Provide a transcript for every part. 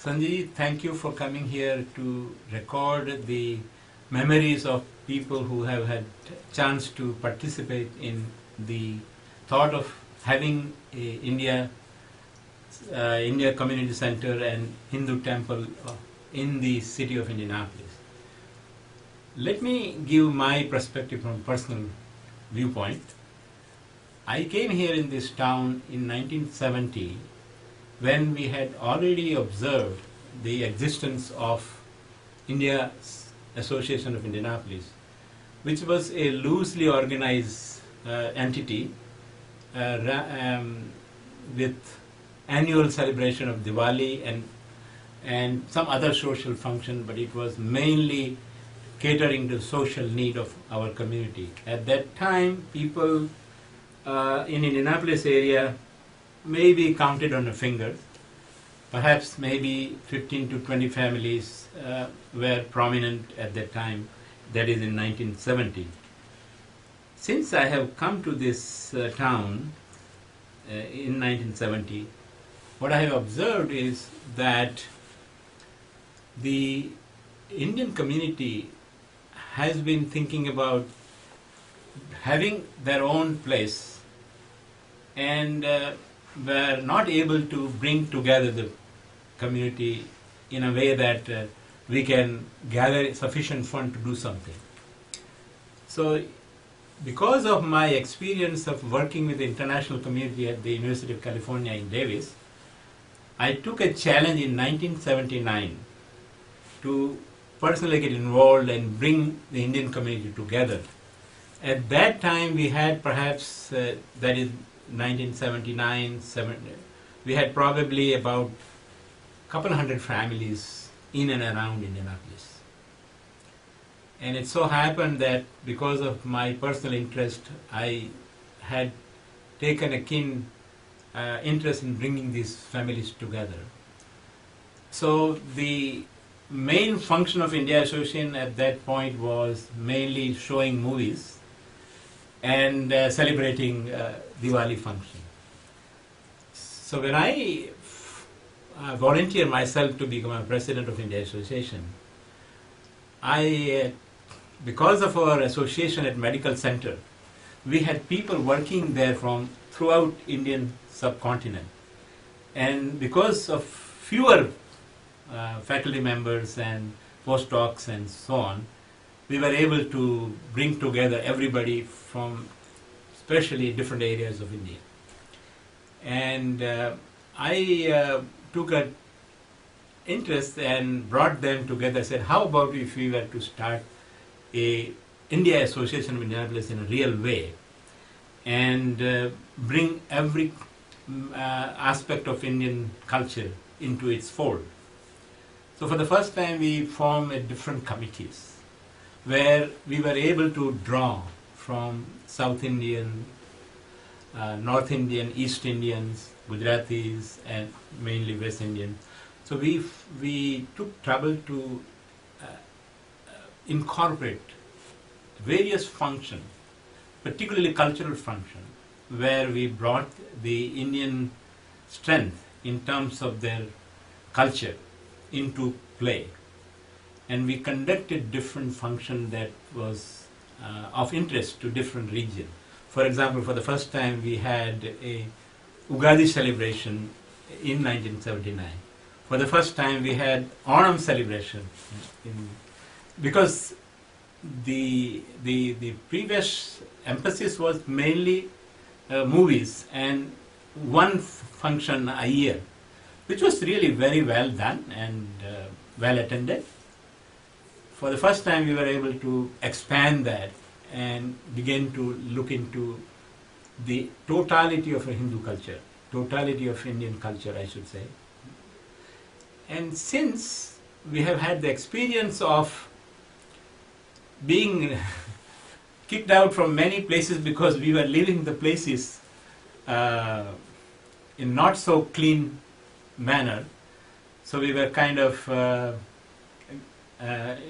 Sanjay, thank you for coming here to record the memories of people who have had chance to participate in the thought of having a India Community Center and Hindu temple in the city of Indianapolis. Let me give my perspective from personal viewpoint. I came here in this town in 1970 when we had already observed the existence of India Association of Indianapolis, which was a loosely organized entity with annual celebration of Diwali and some other social function, but it was mainly catering to the social need of our community. At that time, people in Indianapolis area may be counted on a finger. Perhaps maybe 15 to 20 families were prominent at that time, that is in 1970. Since I have come to this town in 1970, what I have observed is that the Indian community has been thinking about having their own place and were not able to bring together the community in a way that we can gather sufficient fund to do something. So because of my experience of working with the international community at the University of California in Davis, I took a challenge in 1979 to personally get involved and bring the Indian community together. At that time we had perhaps, that is 1979, we had probably about a couple hundred families in and around Indianapolis. And it so happened that because of my personal interest, I had taken a keen interest in bringing these families together. So the main function of India Association at that point was mainly showing movies and celebrating Diwali function. So when I volunteered myself to become a president of India Association, because of our association at Medical Center, we had people working there from throughout Indian subcontinent. And because of fewer faculty members and postdocs and so on, we were able to bring together everybody from especially different areas of India. And I took an interest and brought them together, said, how about if we were to start a India Association of Indianapolis in a real way and bring every aspect of Indian culture into its fold. So for the first time we formed different committees where we were able to draw from South Indian, North Indian, East Indians, Gujaratis and mainly West Indian. So we took trouble to incorporate various functions, particularly cultural function, where we brought the Indian strength in terms of their culture into play. And we conducted different function that was of interest to different regions. For example, for the first time we had a Ugadi celebration in 1979. For the first time we had Onam celebration because the previous emphasis was mainly movies and one function a year, which was really very well done and well attended. For the first time we were able to expand that and begin to look into the totality of a Hindu culture, totality of Indian culture I should say. And since we have had the experience of being kicked out from many places because we were leaving the places in not so clean manner, so we were kind of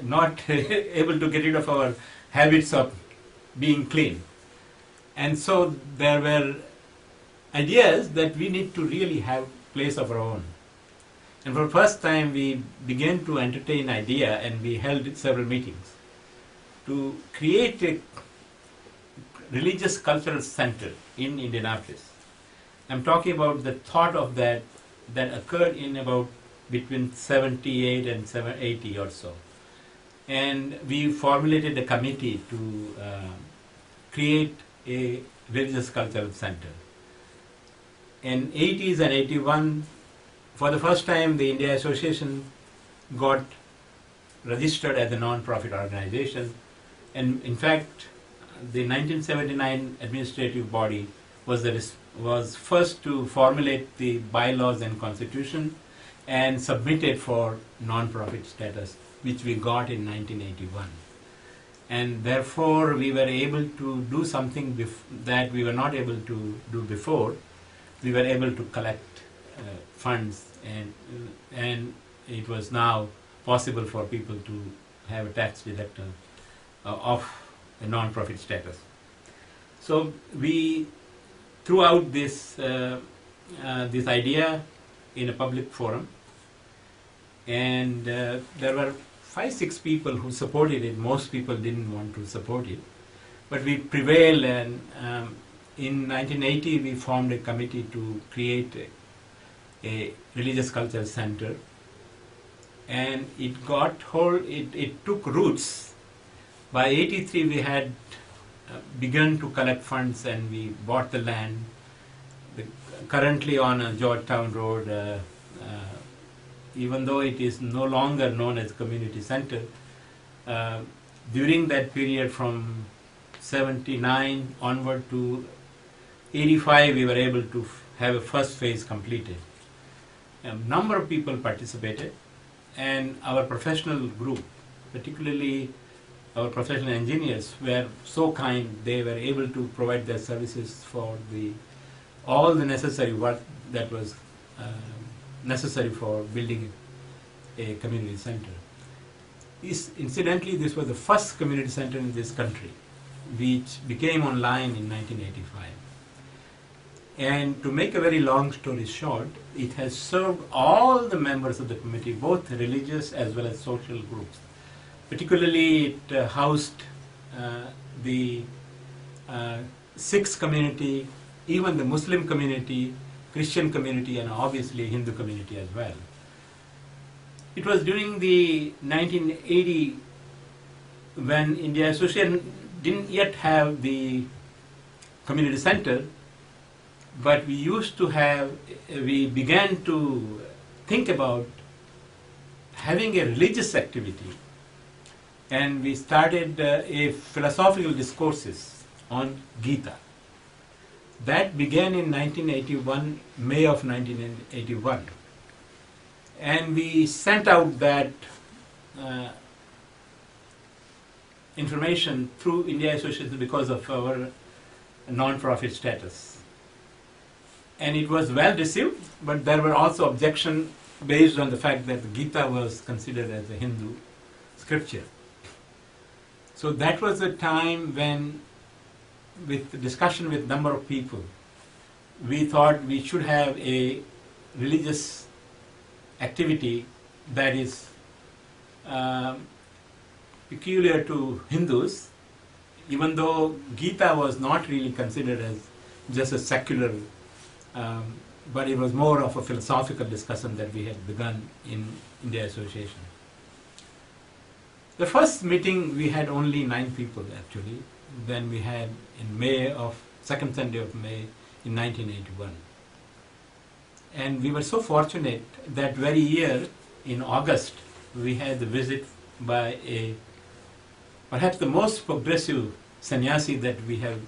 not able to get rid of our habits of being clean. And so there were ideas that we need to really have place of our own. And for the first time we began to entertain idea, and we held several meetings to create a religious cultural center in Indianapolis. I'm talking about the thought of that occurred in about between 78 and 780 or so. And we formulated a committee to create a religious cultural center. In 80s and 81, for the first time, the India Association got registered as a non-profit organization, and in fact, the 1979 administrative body was first to formulate the bylaws and constitution and submit it for non-profit status, which we got in 1981. And therefore, we were able to do something that we were not able to do before. We were able to collect funds, and it was now possible for people to have a tax deduction of a non-profit status. So we threw out this idea in a public forum, and there were 5-6 people who supported it. Most people didn't want to support it, but we prevailed, and in 1980 we formed a committee to create a religious cultural center, and it took roots. By 83 we had begun to collect funds, and we bought the land currently on Georgetown Road. Even though it is no longer known as community center, during that period from 79 onward to 85 we were able to have a first phase completed. A number of people participated, and our professional group, particularly our professional engineers, were so kind. They were able to provide their services for all the necessary work that was necessary for building a community center. Incidentally, this was the first community center in this country, which became online in 1985. And to make a very long story short, it has served all the members of the committee, both religious as well as social groups. Particularly, it housed the Sikh community, even the Muslim community, Christian community, and obviously Hindu community as well. It was during the 1980 when India Association didn't yet have the community center, but we began to think about having a religious activity, and we started a philosophical discourses on Gita. That began in 1981, May of 1981. And we sent out that information through India Association because of our non-profit status. And it was well received, but there were also objections based on the fact that the Gita was considered as a Hindu scripture. So that was the time when, with discussion with number of people, we thought we should have a religious activity that is peculiar to Hindus, even though Gita was not really considered as just a secular, but it was more of a philosophical discussion that we had begun in India Association. The first meeting we had only 9 people actually, then we had in May of, second Sunday of May in 1981. And we were so fortunate that very year in August we had the visit by perhaps the most progressive sannyasi that we have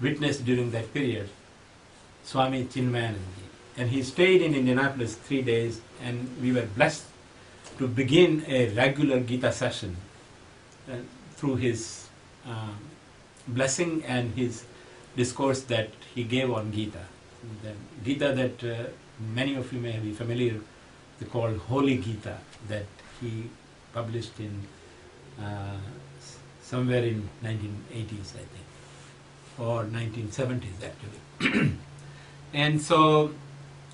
witnessed during that period, Swami Chinmayanandaji. And he stayed in Indianapolis 3 days, and we were blessed to begin a regular Gita session through his blessing and his discourse that he gave on Gita. The Gita that many of you may be familiar, they call Holy Gita, that he published in somewhere in 1980s, I think, or 1970s actually. And so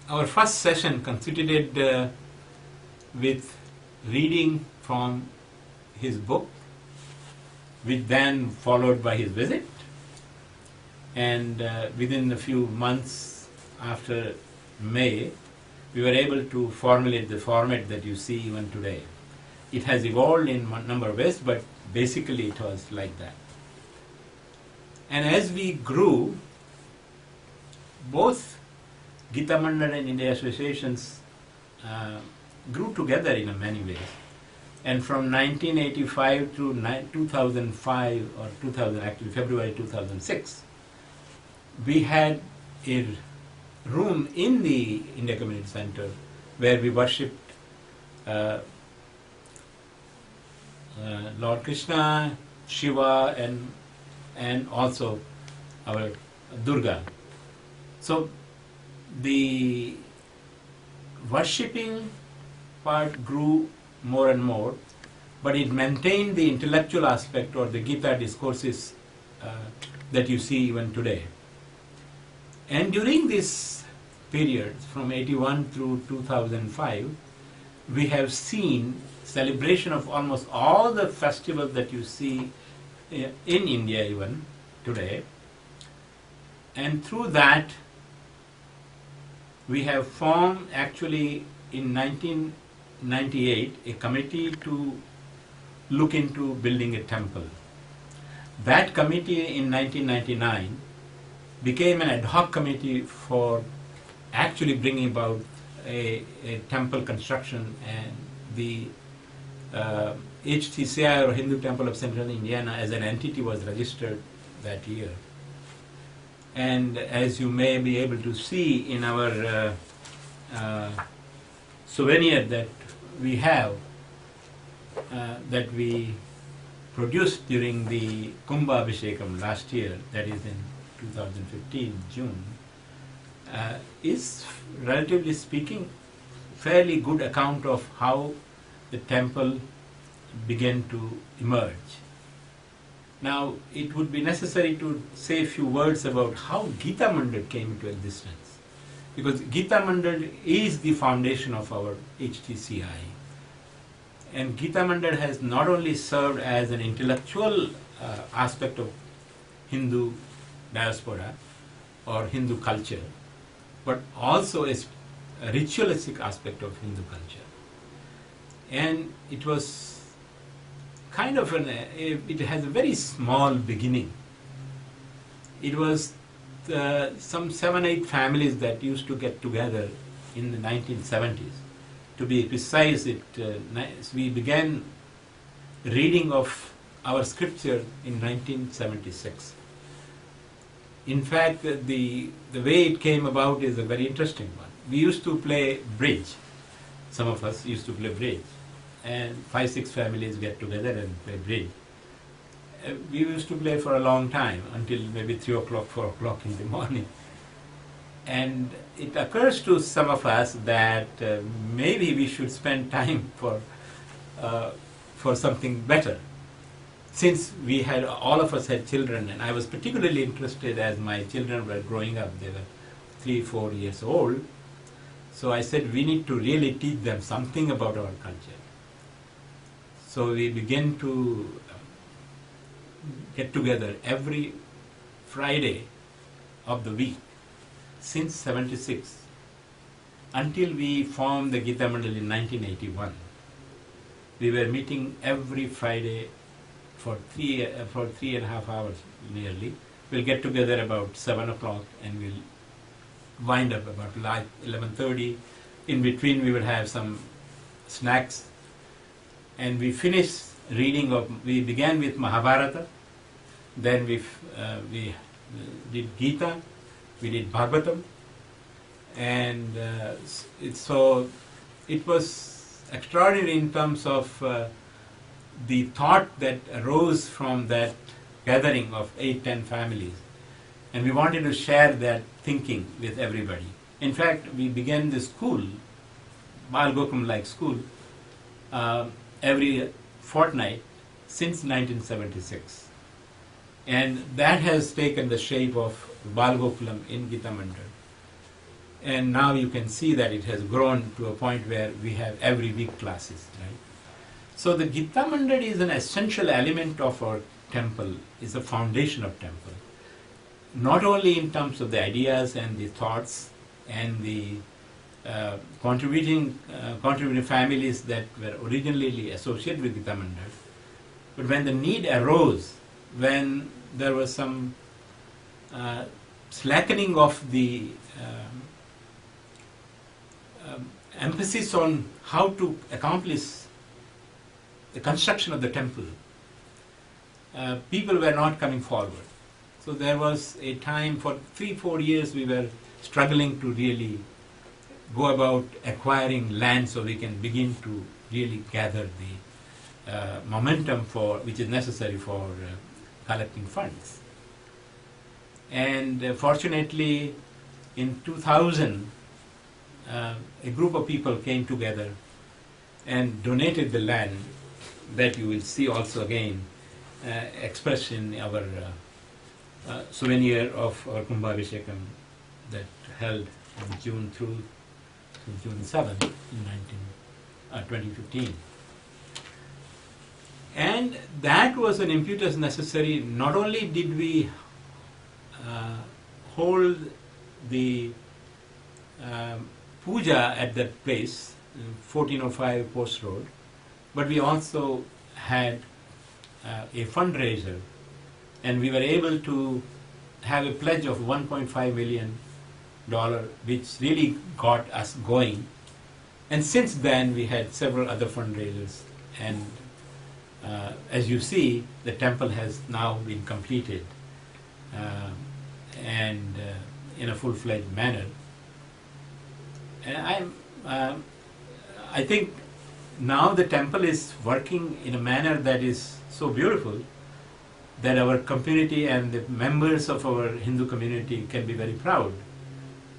our first session constituted with reading from his book, which then followed by his visit. And within a few months after May, we were able to formulate the format that you see even today. It has evolved in a number of ways, but basically it was like that. And as we grew, both Gita Mandal and India associations grew together in many ways. And from 1985 to 2005, or 2000, actually February 2006, we had a room in the India Community Center where we worshipped Lord Krishna, Shiva, and also our Durga. So the worshipping part grew more and more, but it maintained the intellectual aspect or the Gita discourses that you see even today. And during this period, from 81 through 2005, we have seen celebration of almost all the festivals that you see in India even today. And through that, we have formed actually in 1998 a committee to look into building a temple. That committee in 1999 became an ad hoc committee for actually bringing about a temple construction, and the itihAsaH, or Hindu Temple of Central Indiana, as an entity was registered that year. And as you may be able to see in our souvenir that we have, that we produced during the Kumbha Abhishekam last year, that is in 2015, June, is, relatively speaking, fairly good account of how the temple began to emerge. Now, it would be necessary to say a few words about how Gita Mandal came into existence, because Gita Mandal is the foundation of our itihAsaH. And Gita Mandal has not only served as an intellectual aspect of Hindu diaspora or Hindu culture, but also a ritualistic aspect of Hindu culture. And it was kind of it has a very small beginning. It was some 7-8 families that used to get together in the 1970s. To be precise, we began reading of our scripture in 1976. In fact, the way it came about is a very interesting one. We used to play bridge. Some of us used to play bridge. And 5-6 families get together and play bridge. We used to play for a long time, until maybe 3 o'clock, 4 o'clock in the morning. And it occurs to some of us that maybe we should spend time for something better. Since we had, all of us had children, and I was particularly interested as my children were growing up. They were 3-4 years old. So I said, we need to really teach them something about our culture. So we began to get together every Friday of the week since 76, until we formed the Gita Mandal in 1981. We were meeting every Friday for 3.5 hours nearly. We'll get together about 7 o'clock and we'll wind up about 11:30. In between we would have some snacks, and we finished reading we began with Mahabharata, then we did Gita, we did Bhagavatam, and so it was extraordinary in terms of the thought that arose from that gathering of 8-10 families, and we wanted to share that thinking with everybody. In fact, we began the school, Bal Gokum-like school, every fortnight since 1976. And that has taken the shape of Bal Gokulam in Gita Mandal. And now you can see that it has grown to a point where we have every week classes, right? So the Gita Mandal is an essential element of our temple, is the foundation of temple. Not only in terms of the ideas and the thoughts and the contributing families that were originally associated with Gita Mandal, but when the need arose, when there was some slackening of the emphasis on how to accomplish the construction of the temple, people were not coming forward. So there was a time for 3-4 years we were struggling to really go about acquiring land so we can begin to really gather the momentum for which is necessary for collecting funds. And fortunately, in 2000, a group of people came together and donated the land that you will see also again expressed in our souvenir of our Kumbhabhishekam that held from June through June 7th in 2015. And that was an impetus necessary. Not only did we hold the puja at that place, 1405 Post Road, but we also had a fundraiser, and we were able to have a pledge of $1.5 million, which really got us going. And since then we had several other fundraisers, and as you see, the temple has now been completed and in a full-fledged manner. And I think now the temple is working in a manner that is so beautiful that our community and the members of our Hindu community can be very proud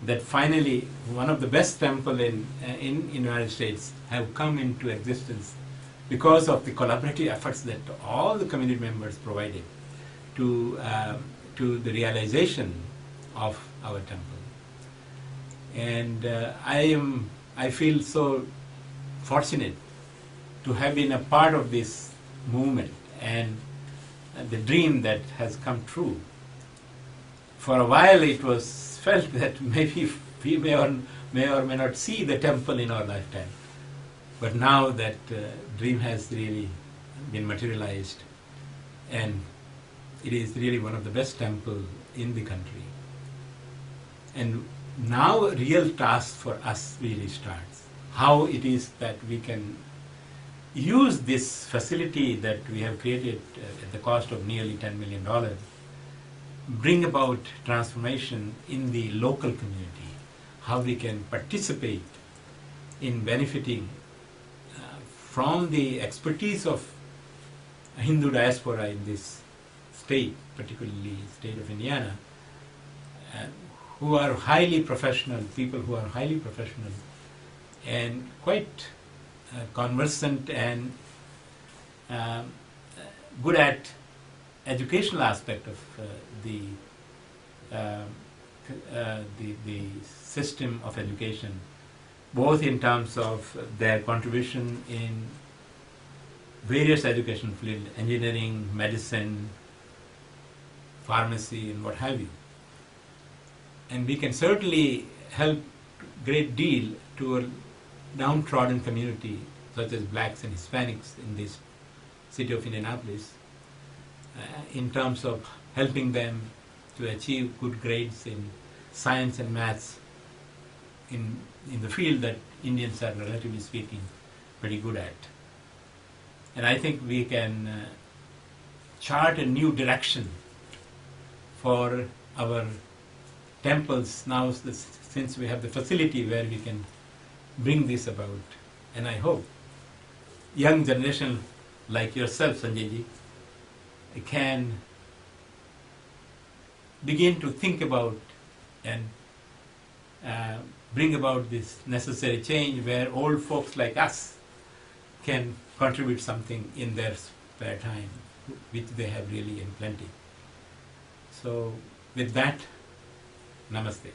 that finally one of the best temples in United States have come into existence because of the collaborative efforts that all the community members provided to the realization of our temple. And I feel so fortunate to have been a part of this movement and the dream that has come true. For a while it was felt that maybe we may or may not see the temple in our lifetime. But now that dream has really been materialized, and it is really one of the best temples in the country. And now a real task for us really starts. How it is that we can use this facility that we have created at the cost of nearly $10 million, bring about transformation in the local community, how we can participate in benefiting from the expertise of Hindu diaspora in this state, particularly state of Indiana, who are highly professional, people who are highly professional and quite conversant and good at educational aspect of the system of education, both in terms of their contribution in various education fields, engineering, medicine, pharmacy, and what have you. And we can certainly help great deal to a downtrodden community such as blacks and Hispanics in this city of Indianapolis in terms of helping them to achieve good grades in science and maths in the field that Indians are, relatively speaking, pretty good at. And I think we can chart a new direction for our temples now, since we have the facility where we can bring this about. And I hope young generation like yourself, Sanjay ji, can begin to think about and bring about this necessary change where old folks like us can contribute something in their spare time, which they have really in plenty. So with that, namaste.